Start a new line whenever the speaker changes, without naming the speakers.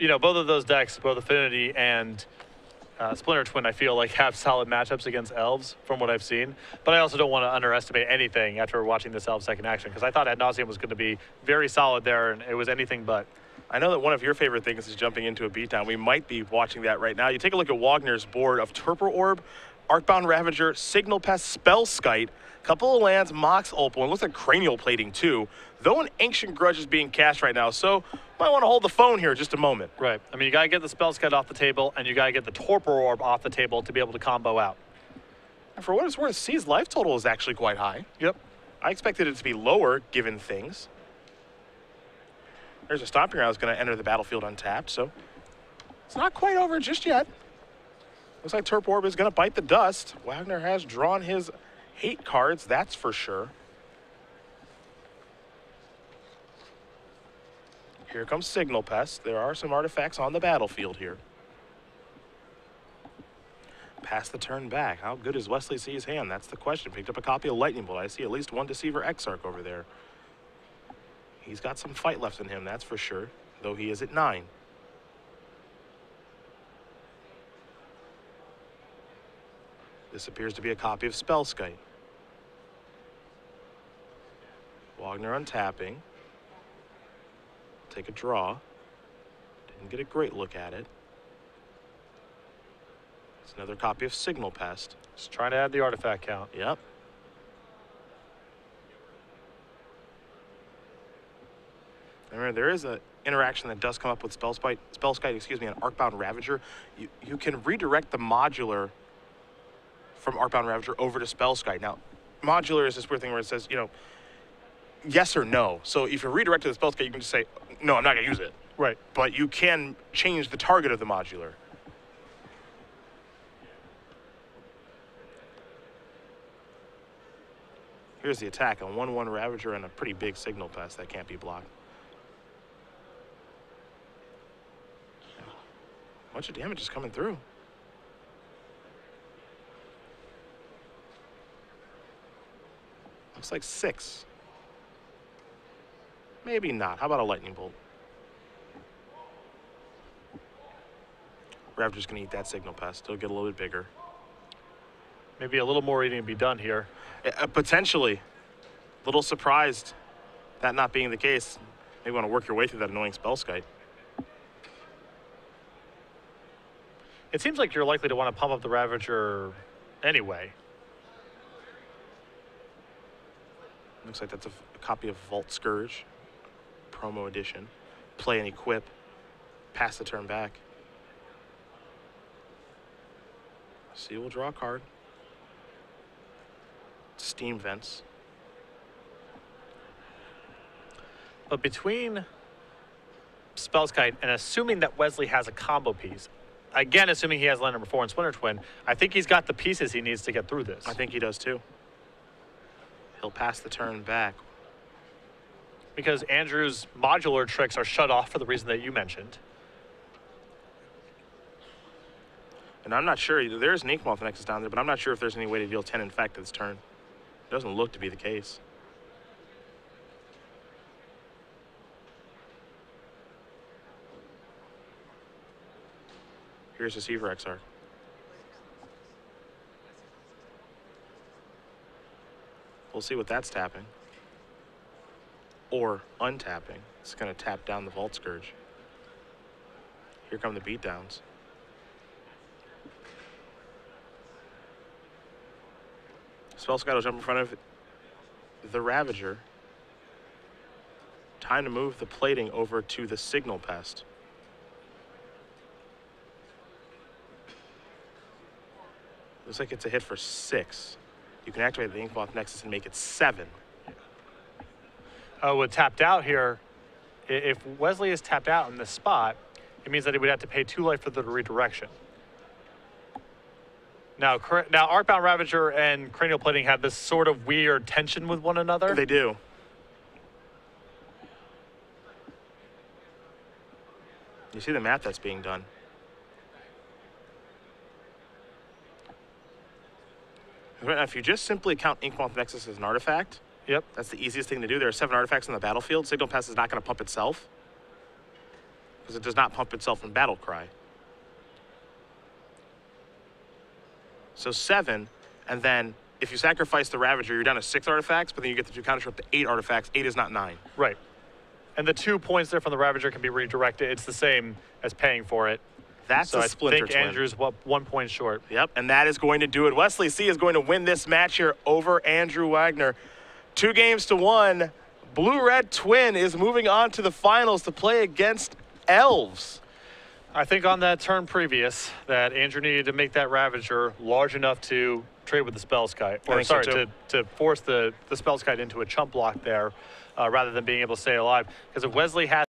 you know, both of those decks, both Affinity and Splinter Twin, I feel like have solid matchups against Elves from what I've seen. But I also don't want to underestimate anything after watching this Elves second action, because I thought Ad Nauseam was going to be very solid there, and it was anything but.
I know that one of your favorite things is jumping into a beatdown. We might be watching that right now. You take a look at Wagner's board of Torpor Orb, Arcbound Ravager, Signal Pest, Spell Skite, couple of lands, Mox Opal, and looks like Cranial Plating too. Though an Ancient Grudge is being cast right now, so might want to hold the phone here just a moment.
Right. I mean, you got to get the Spell Skite off the table, and you got to get the Torpor Orb off the table to be able to combo out.
And for what it's worth, C's life total is actually quite high.
Yep.
I expected it to be lower, given things. There's a Stomping Ground that's going to enter the battlefield untapped, so it's not quite over just yet. Looks like Torpor Orb is going to bite the dust. Wagner has drawn his hate cards, that's for sure. Here comes Signal Pest. There are some artifacts on the battlefield here. Pass the turn back. How good is Wesley C's hand? That's the question. Picked up a copy of Lightning Bolt. I see at least one Deceiver Exarch over there. He's got some fight left in him, that's for sure, though he is at 9. This appears to be a copy of Spellskite. Wagner untapping. Take a draw. Didn't get a great look at it. It's another copy of Signal Pest.
Just trying to add the artifact count.
Yep. Remember, there is an interaction that does come up with Spellskite, and Arcbound Ravager. You can redirect the modular from Arcbound Ravager over to Spellskite. Now, modular is this weird thing where it says, you know, yes or no. So if you redirect to the Spellskite, you can just say, no, I'm not going to use it.
Right.
But you can change the target of the modular. Here's the attack, a 1/1 Ravager and a pretty big Signal Pest that can't be blocked. A bunch of damage is coming through. Looks like 6. Maybe not. How about a Lightning Bolt? Ravager's going to eat that Signal Pest. It'll get a little bit bigger.
Maybe a little more eating to be done here.
Potentially. A little surprised that not being the case. Maybe want to work your way through that annoying Spellskite.
It seems like you're likely to want to pump up the Ravager anyway.
Looks like that's a copy of Vault Scourge, promo edition. Play and equip, pass the turn back. See, we'll draw a card. Steam Vents.
But between Spellskite and assuming that Wesley has a combo piece, again, assuming he has line number 4 in Splinter Twin, I think he's got the pieces he needs to get through this.
I think he does too. He'll pass the turn back.
Because Andrew's modular tricks are shut off for the reason that you mentioned.
And I'm not sure, there's an Inkmoth Nexus down there, but I'm not sure if there's any way to deal 10 infect this turn. It doesn't look to be the case. Here's Deceiver Exarch. We'll see what that's tapping. Or untapping. It's going to tap down the Vault Scourge. Here come the beatdowns. Spellskite will jump in front of the Ravager. Time to move the plating over to the Signal Pest. Looks like it's a hit for 6. You can activate the Inkmoth Nexus and make it 7.
With tapped out here, if Wesley is tapped out in this spot, it means that he would have to pay 2 life for the redirection. Now Arcbound Ravager and Cranial Plating have this sort of weird tension with one another.
They do. You see the math that's being done. Right now, if you just simply count Inkmoth Nexus as an artifact,
yep,
that's the easiest thing to do. There are 7 artifacts on the battlefield. Signal Pest is not going to pump itself. because it does not pump itself in Battle Cry. So 7, and then if you sacrifice the Ravager, you're down to 6 artifacts, but then you get the 2 counters up to 8 artifacts. 8 is not 9.
Right. And the 2 points there from the Ravager can be redirected. It's the same as paying for it.
That's
so
a Splinter
I think
Twin.
Andrew's 1 point short.
Yep, and that is going to do it. Wesley C is going to win this match here over Andrew Wagner. 2-1. Blue-Red Twin is moving on to the finals to play against Elves.
I think on that turn previous that Andrew needed to make that Ravager large enough to trade with the Spell Sky. Or sorry, to force the Spell Sky into a chump block there rather than being able to stay alive. Because if Wesley had